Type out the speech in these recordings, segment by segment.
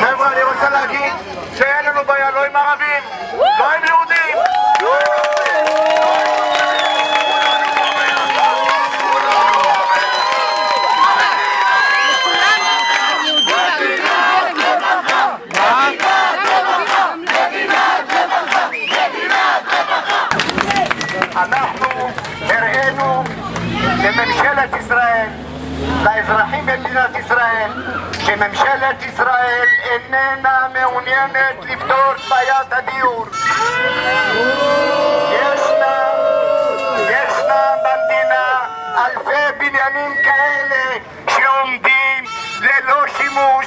חבר'ה, אני רוצה להגיד שאין לנו בעיה לא עם ערבים, לא עם יהודים, אנחנו הראינו לממשלת ישראל, לאזרחים במדינת ישראל, שממשלת ישראל איננה מעוניינת לפתור את בעיית הדיור. ישנה במדינה אלפי בניינים כאלה שעומדים ללא שימוש,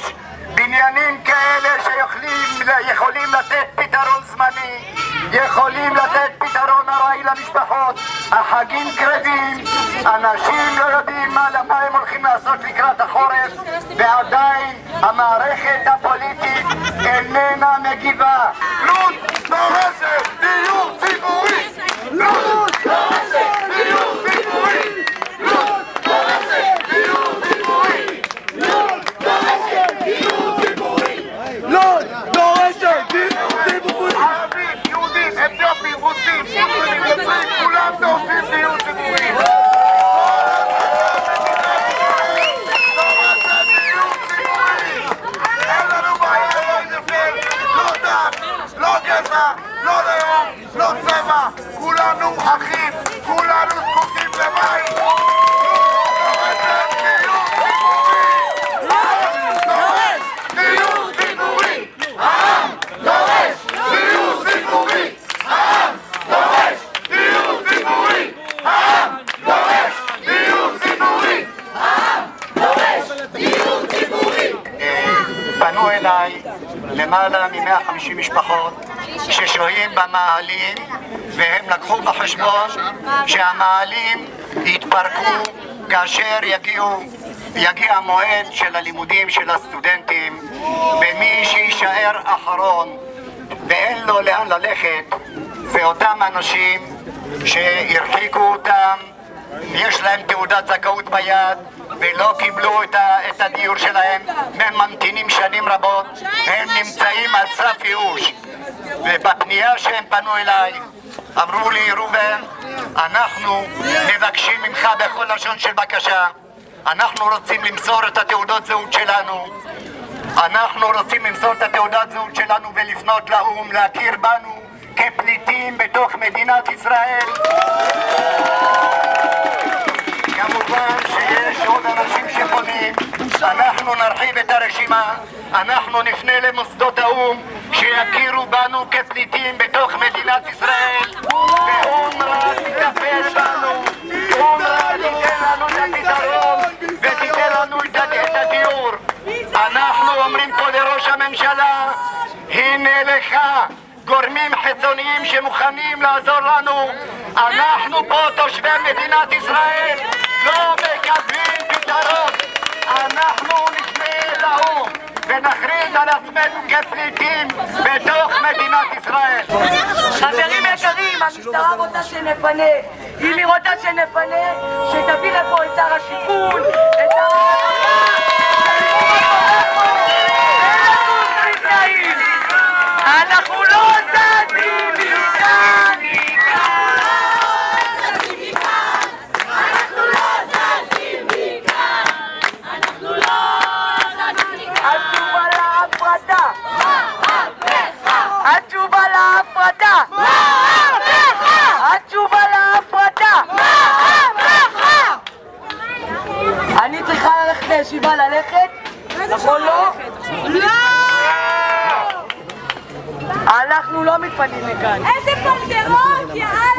בניינים כאלה שיכולים לתת פתרון זמני, יכולים לתת פתרון ארעי למשפחות. החגים קרבים, אנשים לא יודעים מה הם הולכים לעשות לקראת החורף, ועדיין המערכת הפוליטית איננה מגיבה. לוד דורשת דיור ציבורי! לוד דורשת דיור ציבורי! לוד דורשת דיור ציבורי! לוד דורשת דיור ציבורי! לוד דורשת דיור ציבורי! ערבים, יהודים, אתיופים, רוסים, מוסלמים, נוצרים, כולם דורשים דיור ציבורי! לא לאום, לא צבע, כולנו אחים, כולנו זקוקים למים. דיור ציבורי! העם דורש דיור ציבורי! העם דורש דיור ציבורי! העם דורש דיור ציבורי! העם דורש דיור ציבורי! פנו אליי למעלה מ-150 משפחות ששוהים במאהלים, והם לקחו בחשבון שהמאהלים יתפרקו כאשר יגיע המועד של הלימודים של הסטודנטים, ומי שיישאר אחרון ואין לו לאן ללכת זה אותם אנשים שהרחיקו אותם, יש להם תעודת זכאות ביד ולא קיבלו את הדיור שלהם, הם ממתינים שנים רבות, הם נמצאים על סף ייאוש. ובפנייה שהם פנו אליי אמרו לי, ראובן, אנחנו מבקשים ממך בכל לשון של בקשה, אנחנו רוצים למסור את התעודות זהות שלנו, אנחנו רוצים למסור את התעודת זהות שלנו ולפנות לאו"ם להכיר בנו כפליטים בתוך מדינת ישראל. כמובן שיש עוד אנשים שפונים, אנחנו נרחיב את הרשימה, אנחנו נפנה למוסדות האו"ם שיכירו בנו כפליטים בתוך מדינת ישראל, ואונר"א תטפל בנו, אונר"א תיתן לנו את הפתרון ותיתן לנו את הדיור. אנחנו אומרים פה לראש הממשלה, הנה לך גורמים חיצוניים שמוכנים לעזור לנו, אנחנו פה תושבי מדינת ישראל לא מקבלים פתרון, אנחנו נפנה לאו"ם ונכריז על עצמנו כפליטים בתוך מדינת ישראל. חברים יקרים, המשטרה רוצה שנפנה, אם היא רוצה שנפנה, שתביא לפה את שר השיכון, את שר אנחנו לא זזים מכאן, אנחנו לא זזים מכאן, אנחנו לא זזים מכאן. התשובה להפרטה, התשובה להפרטה, התשובה להפרטה. אני צריכה ללכת לישיבה, ללכת? נכון לא? לא! אנחנו לא מתפנים לכאן. איזה פורטרות, יאללה!